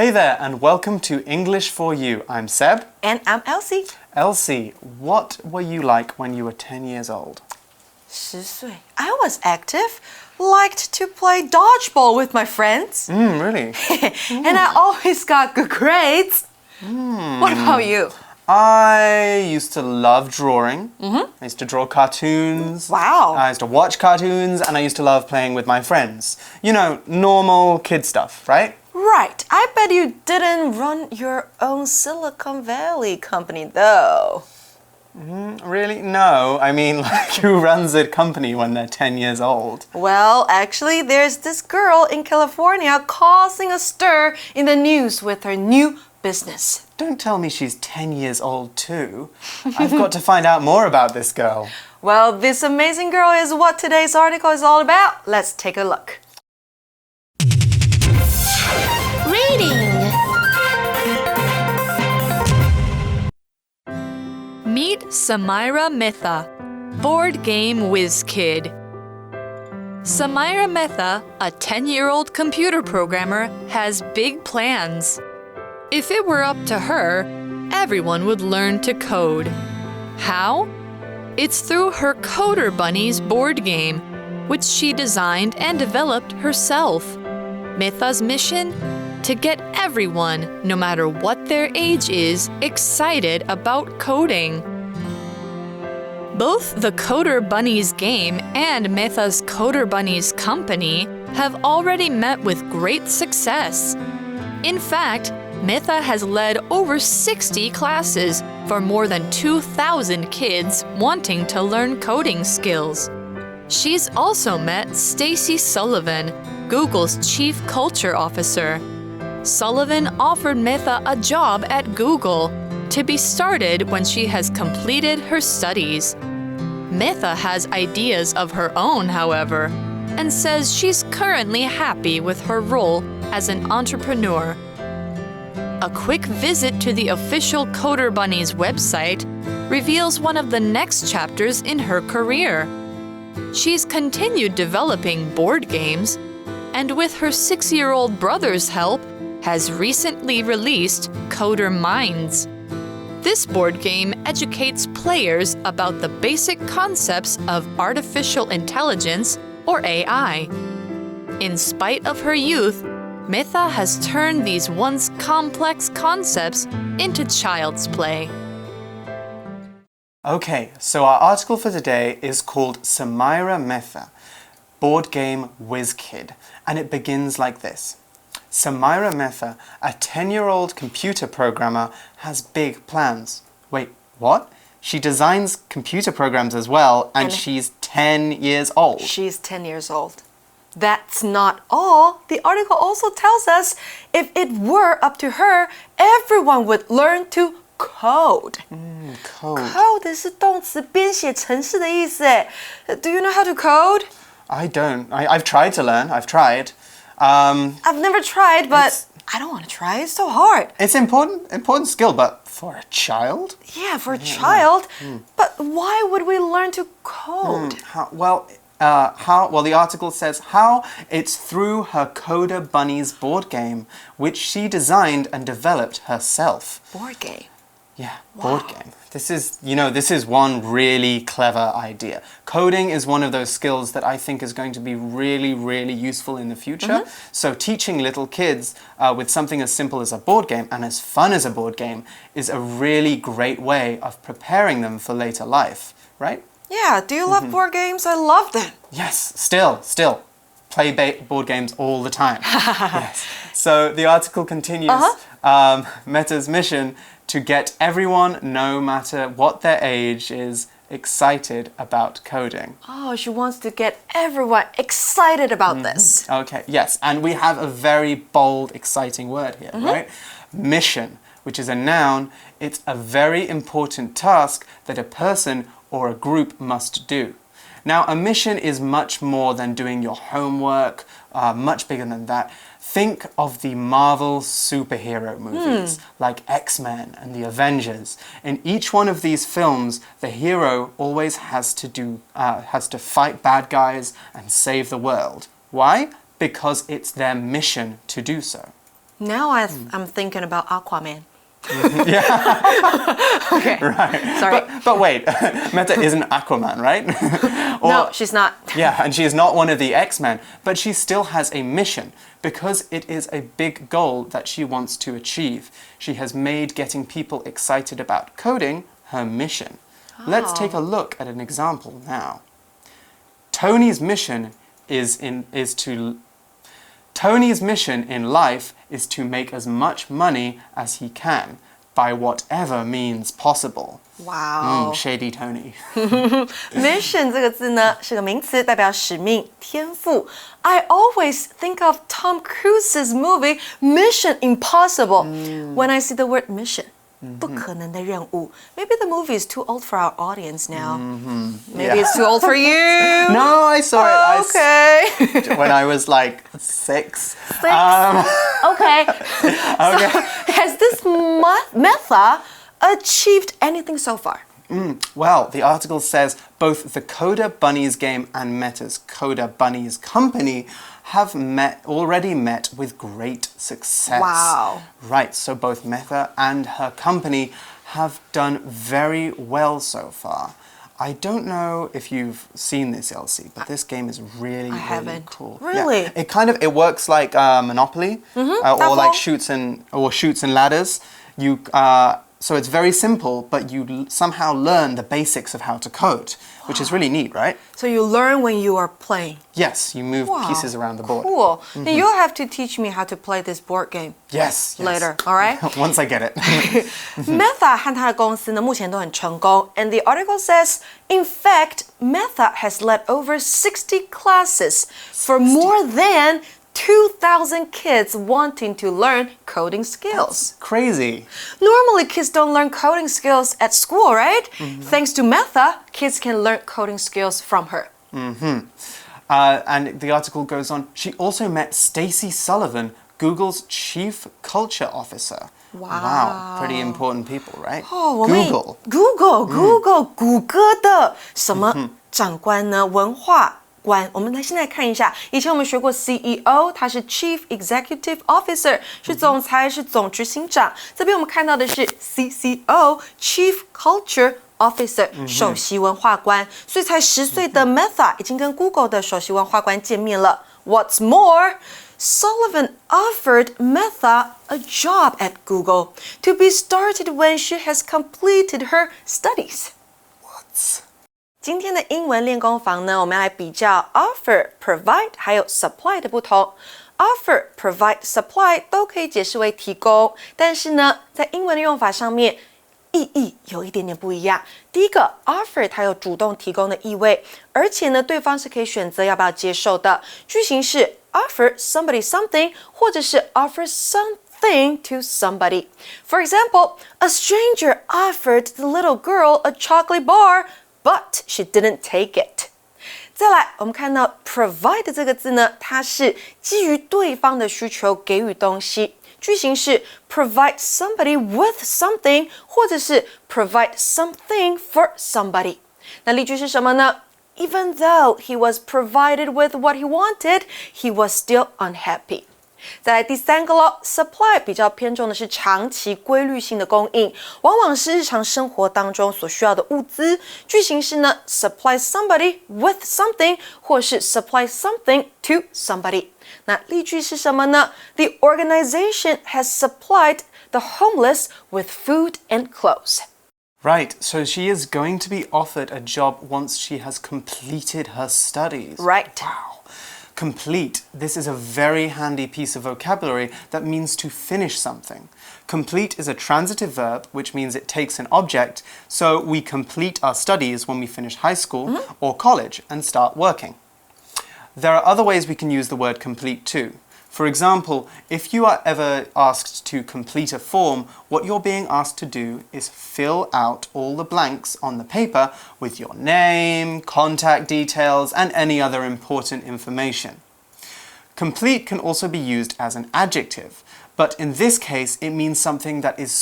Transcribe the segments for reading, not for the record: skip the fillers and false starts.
Hey there, and welcome to English for You. I'm Seb. And I'm Elsie. Elsie, what were you like when you were 10 years old? 10岁. I was active, liked to play dodgeball with my friends. Really? And I always got good grades. What about you? I used to love drawing. I used to draw cartoons. Wow. I used to watch cartoons, and I used to love playing with my friends. You know, normal kid stuff, right? Right. I bet you didn't run your own Silicon Valley company, though. Really? No. I mean, like, who runs a company when they're 10 years old? Well, actually, there's this girl in California causing a stir in the news with her new business. Don't tell me she's 10 years old, too. I've got to find out more about this girl. Well, this amazing girl is what today's article is all about. Let's take a look. Reading. Meet Sameera Mehta, board game whiz kid. Sameera Mehta, a 10-year-old computer programmer, has big plans. If it were up to her, everyone would learn to code. How? It's through her Coder Bunnies board game, which she designed and developed herself. Mehta's mission? To get everyone, no matter what their age is, excited about coding. Both the Coder Bunnies game and Mehta's Coder Bunnies company have already met with great success. In fact, Mehta has led over 60 classes for more than 2,000 kids wanting to learn coding skills. She's also met Stacy Sullivan, Google's Chief Culture Officer. Sullivan offered Mehta a job at Google to be started when she has completed her studies. Mehta has ideas of her own, however, and says she's currently happy with her role as an entrepreneur. A quick visit to the official Coder Bunnies website reveals one of the next chapters in her career. She's continued developing board games, and with her 6-year-old brother's help, has recently released Coder Minds. This board game educates players about the basic concepts of artificial intelligence, or AI. In spite of her youth, Mehta has turned these once complex concepts into child's play. Okay, so our article for today is called Sameera Mehta, Board Game Whiz Kid, and it begins like this. Sameera Mehta, a 10-year-old computer programmer, has big plans. Wait, what? She designs computer programs as well, and she's 10 years old. She's 10 years old. That's not all. The article also tells us if it were up to her, everyone would learn to code. Code. Code 是动词编写程式的意思。Do you know how to code? I don't. I've tried to learn. I've tried. I've never tried, but I don't want to try. It's so hard. It's important skill, but for a child? Yeah, for a child. But why would we learn to code? Well, the article says how it's through her Coder Bunnies board game, which she designed and developed herself. Board game. Yeah, board game. This is one really clever idea. Coding is one of those skills that I think is going to be really, really useful in the future. So teaching little kids with something as simple as a board game and as fun as a board game is a really great way of preparing them for later life, right? Yeah, do you love board games? I love them. Yes, still. Play board games all the time. Yes. So the article continues, Mehta's mission to get everyone, no matter what their age is, excited about coding. Oh, she wants to get everyone excited about this. Okay, yes, and we have a very bold, exciting word here, right? Mission, which is a noun. It's a very important task that a person or a group must do. Now, a mission is much more than doing your homework, much bigger than that. Think of the Marvel superhero movies like X-Men and the Avengers. In each one of these films, the hero always has to fight bad guys and save the world. Why? Because it's their mission to do so. Now I'm thinking about Aquaman. Okay. Right. Sorry. But wait, Meta isn't Aquaman, right? No, she's not. Yeah, and she is not one of the X-Men, but she still has a mission because it is a big goal that she wants to achieve. She has made getting people excited about coding her mission. Let's take a look at an example now. Tony's mission in life is to make as much money as he can by whatever means possible. Wow. Shady Tony. Mission 这个字呢是个名词，代表使命、天赋。I always think of Tom Cruise's movie Mission Impossible when I see the word mission. 不可能的任务. Maybe the movie is too old for our audience now. Maybe it's too old for you. No, I saw it. Okay. When I was like 6. Okay. So, has this method achieved anything so far? Well, the article says both the Coda Bunnies game and Meta's Coda Bunnies company have already met with great success. Wow. Right, so both Meta and her company have done very well so far. I don't know if you've seen this, Elsie, but this game is really cool. Really? Yeah. It works like Monopoly, or like shoots and ladders. So it's very simple, but you somehow learn the basics of how to code, which is really neat, right? So you learn when you are playing. Yes, you move pieces around the board. Cool. Then you'll have to teach me how to play this board game. Yes. Later, all right? Once I get it. Meta 和他的公司呢，目前都很成功。And the article says, in fact, Meta has led over 60 classes for more than 2,000 kids wanting to learn coding skills. That's crazy. Normally, kids don't learn coding skills at school, right? Thanks to Meta, kids can learn coding skills from her. And the article goes on, she also met Stacy Sullivan, Google's chief culture officer. Wow, pretty important people, right? Google 谷歌的什么长官呢？文化官，我们来现在看一下。以前我们学过 CEO， 他是 Chief Executive Officer， 是总裁，是总执行长。这边我们看到的是 CCO Chief Culture Officer， 首席文化官。所以才10岁的 Meta 已经跟 Google 的首席文化官见面了。What's more, Sullivan offered Meta a job at Google to be started when she has completed her studies. What? 今天的英文练功房呢，我们来比较 offer、provide 还有 supply 的不同。offer、provide、supply 都可以解释为提供，但是呢，在英文的用法上面，意义有一点点不一样。第一个 offer 它有主动提供的意味，而且呢，对方是可以选择要不要接受的。句型是 offer somebody something， 或者是 offer something to somebody. For example, a stranger offered the little girl a chocolate bar, but she didn't take it. 再来，我们看到 provide 这个字呢，它是基于对方的需求给予东西。句型是 provide somebody with something， 或者是 provide something for somebody。那例句是什么呢？ Even though he was provided with what he wanted, he was still unhappy. 再来第三个咯 ，supply 比较偏重的是长期规律性的供应，往往是日常生活当中所需要的物资。句型是呢 ，supply somebody with something， 或是 supply something to somebody。那例句是什么呢 ？The organization has supplied the homeless with food and clothes. Right, so she is going to be offered a job once she has completed her studies. Right. Wow. Complete. This is a very handy piece of vocabulary that means to finish something. Complete is a transitive verb, which means it takes an object, so we complete our studies when we finish high school or college and start working. There are other ways we can use the word complete too. For example, if you are ever asked to complete a form, what you're being asked to do is fill out all the blanks on the paper with your name, contact details, and any other important information. Complete can also be used as an adjective, but in this case, it means something that is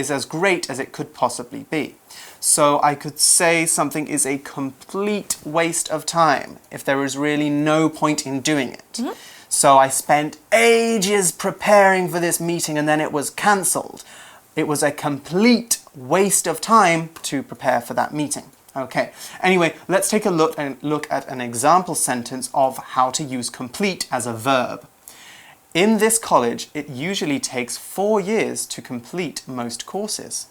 as great as it could possibly be. So I could say something is a complete waste of time if there is really no point in doing it. So I spent ages preparing for this meeting and then it was cancelled. It was a complete waste of time to prepare for that meeting. Okay, anyway, let's take a look at an example sentence of how to use complete as a verb. In this college, it usually takes 4 years to complete most courses.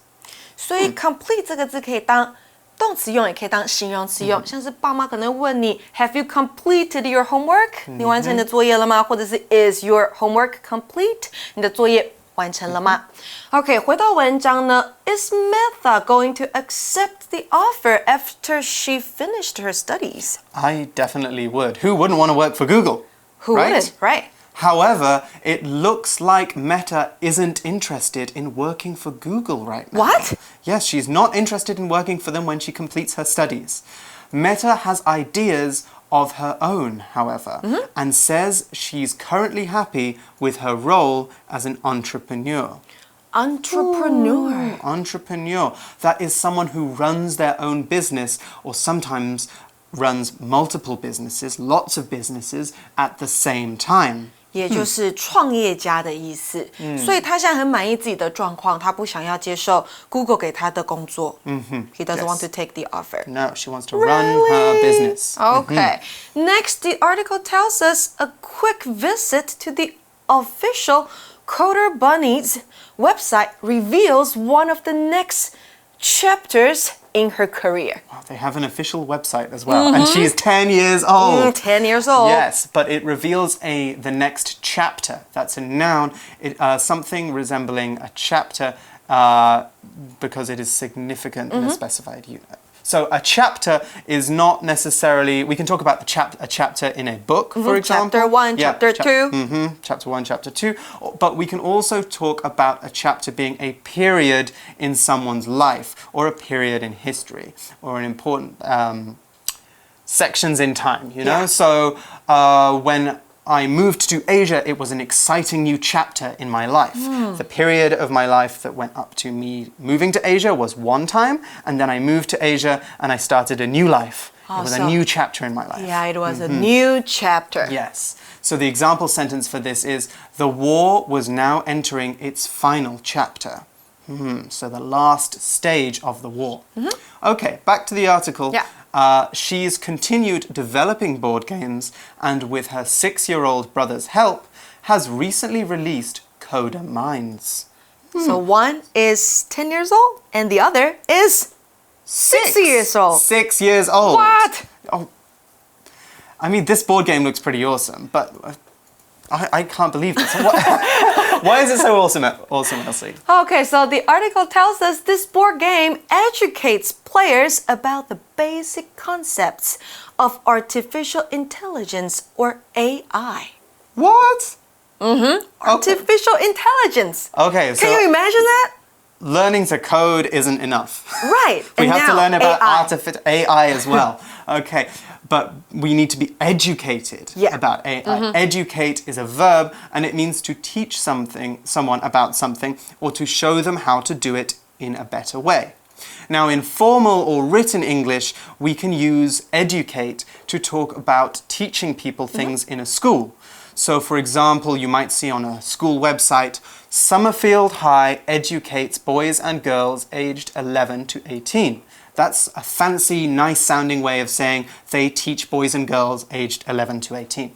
所以 complete 这个字可以当动词用，也可以当形容词用。像是爸妈可能问你 Have you completed your homework？ 你完成你的作业了吗？或者是 Is your homework complete？ 你的作业完成了吗？OK， 回到文章呢 Is Metha going to accept the offer after she finished her studies? I definitely would. Who wouldn't want to work for Google? Who wouldn't? Right. However, it looks like Meta isn't interested in working for Google right now. What? Yes, she's not interested in working for them when she completes her studies. Meta has ideas of her own, however, and says she's currently happy with her role as an entrepreneur. Entrepreneur. Entrepreneur. That is someone who runs their own business or sometimes runs multiple businesses, lots of businesses at the same time. 也就是创业家的意思，所以他现在很满意自己的状况，他不想要接受 Google 给他的工作。He doesn't want to take the offer. No, she wants to run her business. Okay. Next, the article tells us a quick visit to the official Coder Bunny's website reveals one of the next chapters in her career. Wow, they have an official website as well, and she's 10 years old. 10 years old. Yes, but it reveals the next chapter. That's a noun, something resembling a chapter because it is significant in a specified unit. So a chapter is not necessarily, we can talk about a chapter in a book, for example. Chapter 1, chapter 2. Chapter 1, chapter 2. But we can also talk about a chapter being a period in someone's life or a period in history or an important sections in time, you know? Yeah. So when I moved to Asia, it was an exciting new chapter in my life. The period of my life that went up to me moving to Asia was one time, and then I moved to Asia and I started a new life. It was a new chapter in my life. Yeah, it was a new chapter. Yes. So the example sentence for this is, the war was now entering its final chapter. So the last stage of the war. Okay, back to the article. Yeah. She's continued developing board games and with her 6-year-old brother's help has recently released Coder Minds. So one is 10 years old and the other is 6 years old. 6 years old. What? Oh, I mean, this board game looks pretty awesome, but I can't believe this. Why is it so awesome, Elsie? Okay, so the article tells us this board game educates players about the basic concepts of artificial intelligence or AI. What? Artificial intelligence. Okay, so Can you imagine that? learning to code isn't enough. Right. We and have to now, learn about AI. AI as well. Okay, but we need to be educated about AI. Educate is a verb and it means to teach someone about something or to show them how to do it in a better way. Now, in formal or written English, we can use educate to talk about teaching people things in a school. So, for example, you might see on a school website, Summerfield High educates boys and girls aged 11 to 18. That's a fancy, nice-sounding way of saying they teach boys and girls aged 11 to 18.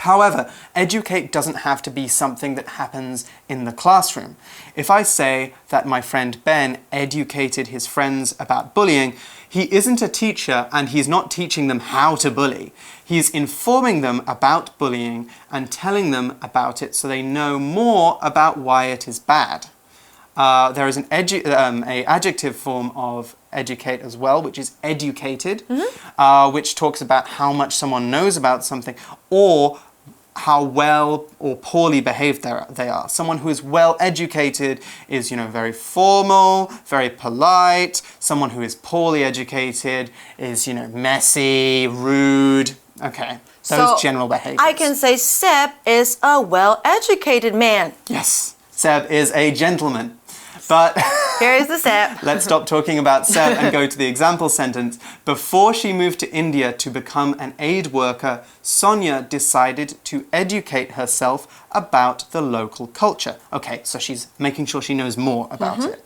However, educate doesn't have to be something that happens in the classroom. If I say that my friend Ben educated his friends about bullying, he isn't a teacher and he's not teaching them how to bully. He's informing them about bullying and telling them about it so they know more about why it is bad. There is an adjective form of educate as well, which is educated, which talks about how much someone knows about something or how well or poorly behaved they are. Someone who is well educated is, very formal, very polite. Someone who is poorly educated is, messy, rude. Okay, those general behaviors. I can say Seb is a well-educated man. Yes, Seb is a gentleman. But Here is the step. let's stop talking about Seb and go to the example sentence. Before she moved to India to become an aid worker, Sonia decided to educate herself about the local culture. Okay, so she's making sure she knows more about it.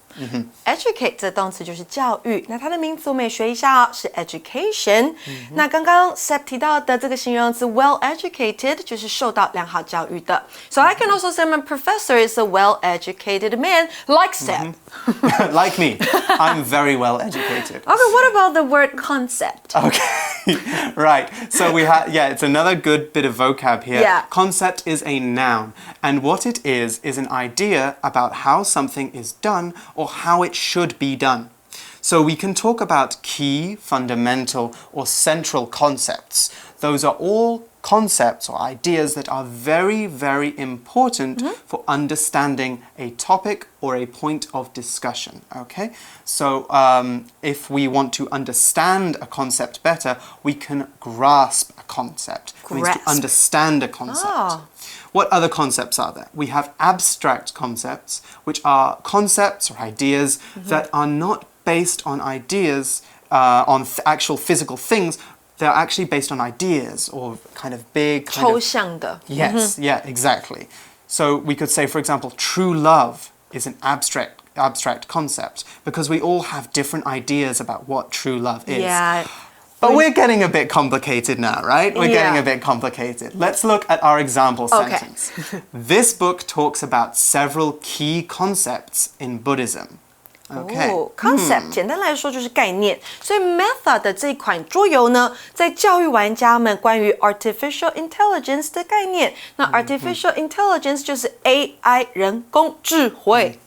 Educate 这动词就是教育，那它的名词我们也学一下哦，是 education。那刚刚 Seb 提到的这个形容词 well educated 就是受到良好教育的。So I can also say my professor is a well-educated man, like Seb. Like me, I'm very well educated. Okay, what about the word concept? Okay, right. So we have, yeah, it's another good bit of vocab here. Yeah. Concept is a noun, and what it is an idea about how something is done or how it should be done. So we can talk about key, fundamental, or central concepts. Those are all concepts or ideas that are very, very important for understanding a topic or a point of discussion, okay? So if we want to understand a concept better, we can grasp a concept. It means to understand a concept. What other concepts are there? We have abstract concepts, which are concepts or ideas that are not based on ideas, on actual physical things. They're actually based on ideas or kind of big...抽象的. Yes, yeah, exactly. So we could say, for example, true love is an abstract concept because we all have different ideas about what true love is. Yeah. But we're getting a bit complicated now, right? We're getting a bit complicated. Let's look at our example sentence. This book talks about several key concepts in Buddhism. Okay. Concept 简单来说就是概念，所以 Method 的这款桌游呢，在教育玩家们关于 artificial intelligence 的概念。那 artificial intelligence 就是 AI 人工智慧。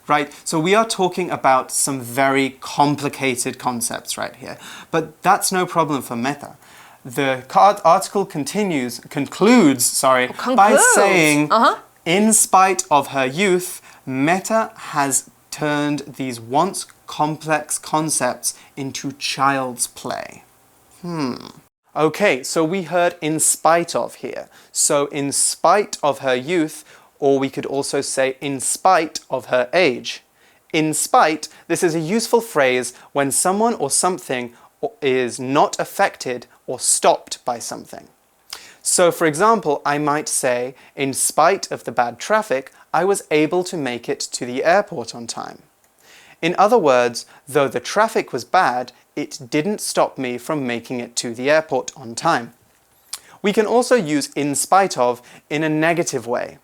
Right, so we are talking about some very complicated concepts right here, but that's no problem for Meta. The article concludes, by saying, in spite of her youth, Meta has turned these once complex concepts into child's play. Okay, so we heard in spite of here. So in spite of her youth, or we could also say in spite of her age. In spite, this is a useful phrase when someone or something is not affected or stopped by something. So for example, I might say, in spite of the bad traffic, I was able to make it to the airport on time. In other words, though the traffic was bad, it didn't stop me from making it to the airport on time. We can also use in spite of in a negative way.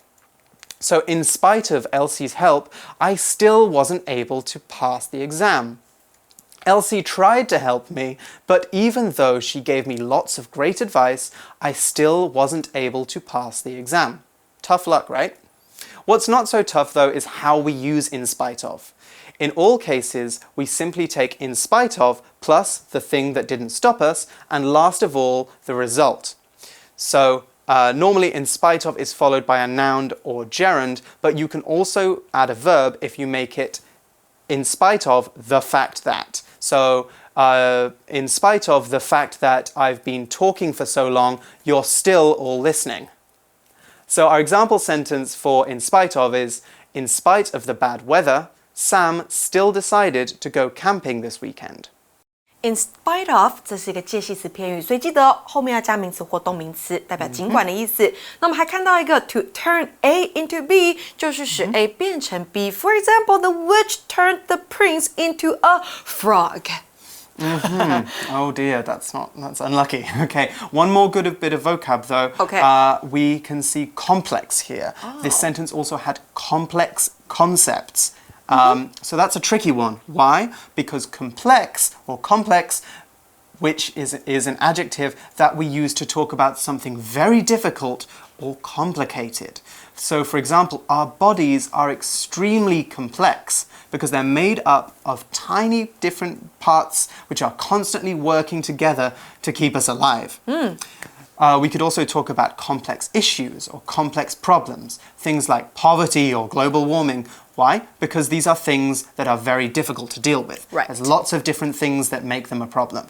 So in spite of Elsie's help, I still wasn't able to pass the exam. Elsie tried to help me, but even though she gave me lots of great advice, I still wasn't able to pass the exam. Tough luck, right? What's not so tough, though, is how we use in spite of. In all cases, we simply take in spite of plus the thing that didn't stop us, and last of all, the result. So, normally in spite of is followed by a noun or gerund, but you can also add a verb if you make it in spite of the fact that. So, in spite of the fact that I've been talking for so long, you're still all listening. So our example sentence for in spite of is, in spite of the bad weather, Sam still decided to go camping this weekend. In spite of 这是一个介系词片语，所以记得后面要加名词或动名词，代表尽管的意思。那我们还看到一个 to turn A into B， 就是使 A 变成 B。For example, the witch turned the prince into a frog. Oh dear, that's unlucky. Okay, one more good bit of vocab though. Okay. We can see complex here. This sentence also had complex concepts. So that's a tricky one. Why? Because complex, which is an adjective that we use to talk about something very difficult or complicated. So for example, our bodies are extremely complex because they're made up of tiny different parts which are constantly working together to keep us alive. We could also talk about complex issues or complex problems, things like poverty or global warming. Why? Because these are things that are very difficult to deal with. Right. There's lots of different things that make them a problem.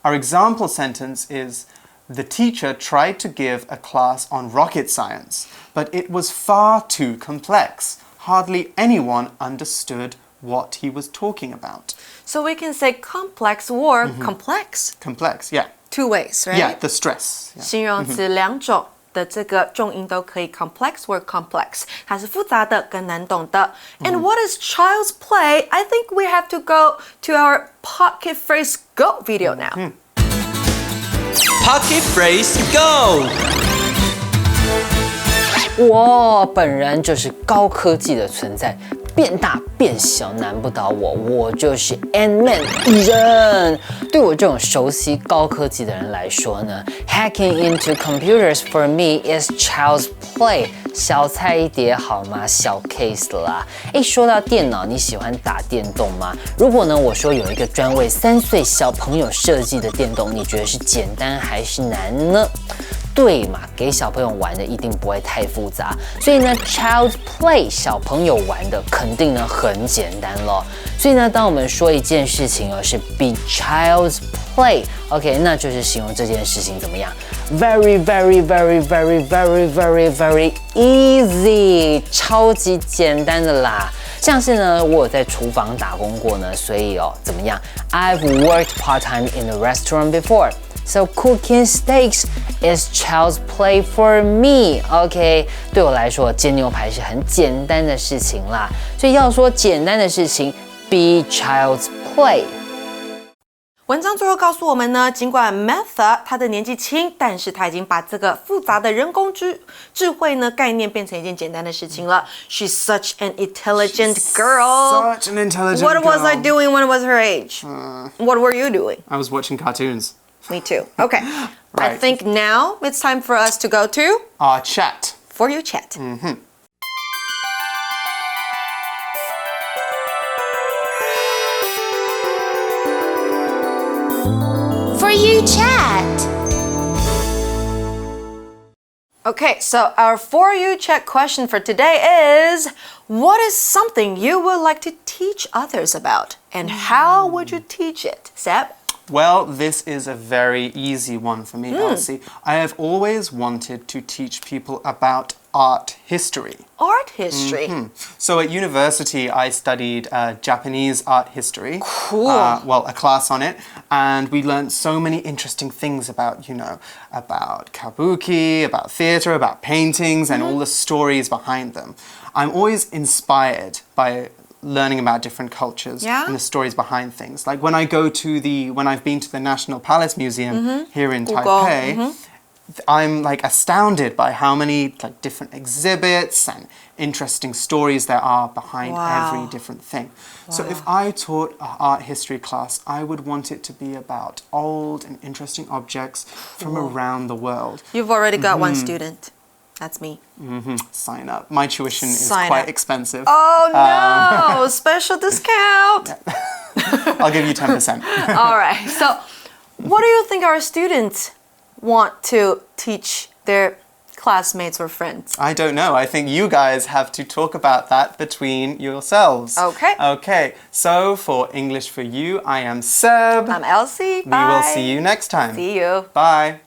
Our example sentence is, the teacher tried to give a class on rocket science, but it was far too complex. hardly anyone understood what he was talking about. So we can say complex or complex. Complex, yeah. Two ways, right? Yeah, the stress. Yeah. 形容词两种的这个重音都可以 complex or complex， 它是复杂的跟难懂的。And what is child's play? I think we have to go to our Pocket Phrase Go video now. Pocket Phrase Go! 我本人就是高科技的存在，变大变小难不倒我，我就是 Ant-Man 蚁人。对我这种熟悉高科技的人来说呢 ，Hacking into computers for me is child's play， 小菜一碟好吗？小 case 啦。说到电脑，你喜欢打电动吗？如果呢，我说有一个专为3岁小朋友设计的电动，你觉得是简单还是难呢？对嘛，给小朋友玩的一定不会太复杂，所以呢 ，child's play 小朋友玩的肯定呢很简单咯。所以呢，当我们说一件事情是 be child's play，OK， 那就是形容这件事情怎么样 ？Very very very very very very very easy， 超级简单的啦。像是呢，我有在厨房打工过呢，所以怎么样 ？I've worked part-time in a restaurant before。So cooking steaks is child's play for me. OK， 对我来说煎牛排是很简单的事情啦。所以要说简单的事情 ，be child's play。文章最后告诉我们呢，尽管 Metha 她的年纪轻，但是她已经把这个复杂的人工智慧呢概念变成一件简单的事情了。She's such an intelligent girl. Such an intelligent What girl. was I doing when I was her age? What were you doing? I was watching cartoons. Me too. Okay. I Right. think now it's time for us to go to Our chat. For You Chat. For You Chat. Okay, so our For You Chat question for today is, what is something you would like to teach others about? And how would you teach it? Seb? Well, this is a very easy one for me, Elsie. I have always wanted to teach people about art history. Art history. So at university, I studied Japanese art history. Cool. Well, a class on it. And we learned so many interesting things about, about kabuki, about theater, about paintings, and all the stories behind them. I'm always inspired by learning about different cultures and the stories behind things. Like when I've been to the National Palace Museum here in Taipei, I'm like astounded by how many like different exhibits and interesting stories there are behind every different thing. So if I taught an art history class, I would want it to be about old and interesting objects from around the world. You've already got one student. That's me. Sign up. My tuition is Sign quite up. expensive. Oh no! Special discount! I'll give you 10%. All right. So, what do you think our students want to teach their classmates or friends? I don't know. I think you guys have to talk about that between yourselves. Okay. Okay. So for English for You, I am Seb. I'm Elsie. We Bye. will see you next time. See you. Bye.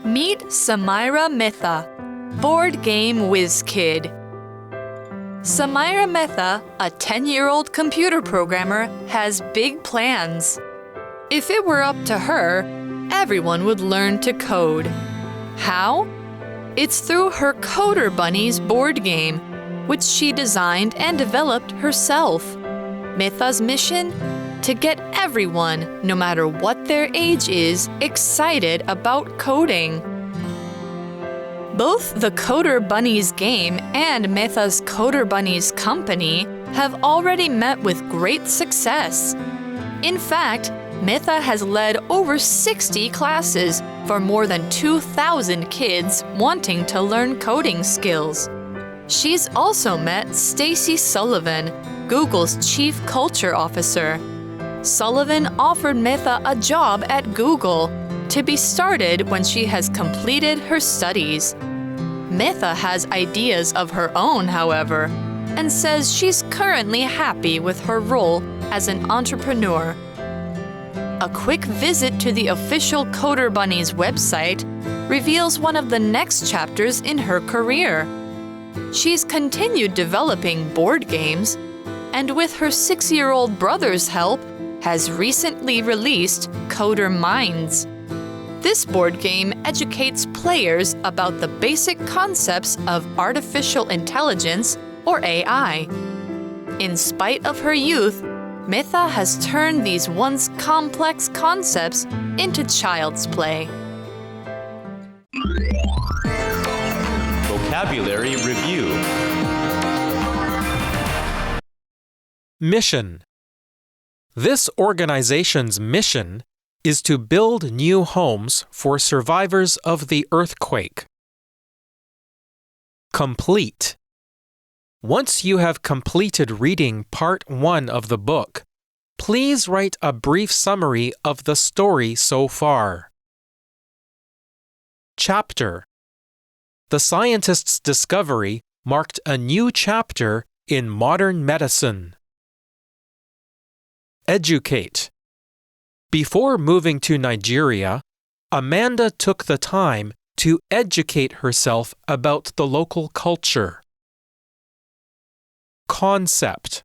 Meet Sameera Mitha, board game whiz kid. Sameera Mitha, a 10-year-old computer programmer, has big plans. If it were up to her, everyone would learn to code. How? It's through her Coder Bunnies board game, which she designed and developed herself. Mitha's mission? To get everyone, no matter what their age is, excited about coding. Both the Coder Bunnies game and Mitha's Coder Bunnies company have already met with great success. In fact, Mitha has led over 60 classes for more than 2,000 kids wanting to learn coding skills. She's also met Stacy Sullivan, Google's Chief Culture Officer. Sullivan offered Mitha a job at Google to be started when she has completed her studies. Mitha has ideas of her own, however, and says she's currently happy with her role as an entrepreneur. A quick visit to the official Coder Bunnies website reveals one of the next chapters in her career. She's continued developing board games, and with her 6-year-old brother's help, has recently released Coder Minds. This board game educates players about the basic concepts of artificial intelligence, or AI. In spite of her youth, Mitha has turned these once complex concepts into child's play. Vocabulary Review. Mission. This organization's mission is to build new homes for survivors of the earthquake. Complete. Once you have completed reading part 1 of the book, please write a brief summary of the story so far. Chapter. The scientist's discovery marked a new chapter in modern medicine. Educate. Before moving to Nigeria, Amanda took the time to educate herself about the local culture. Concept.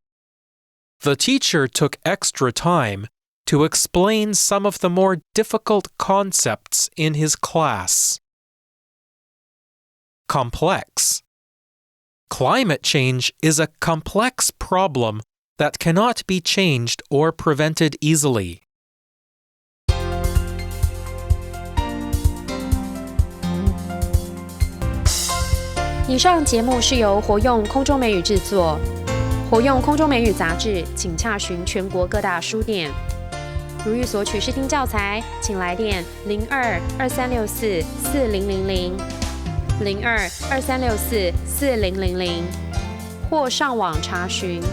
The teacher took extra time to explain some of the more difficult concepts in his class. Complex. Climate change is a complex problem that cannot be changed or prevented easily. 以上节目是由活用空中美语制作，活用空中美语杂志，请洽询全国各大书店。如欲索取试听教材，请来电02-2364-4000 02-2364-4000，或上网查询，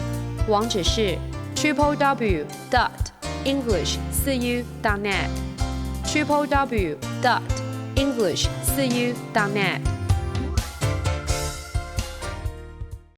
网址是 www.english4u.net www.english4u.net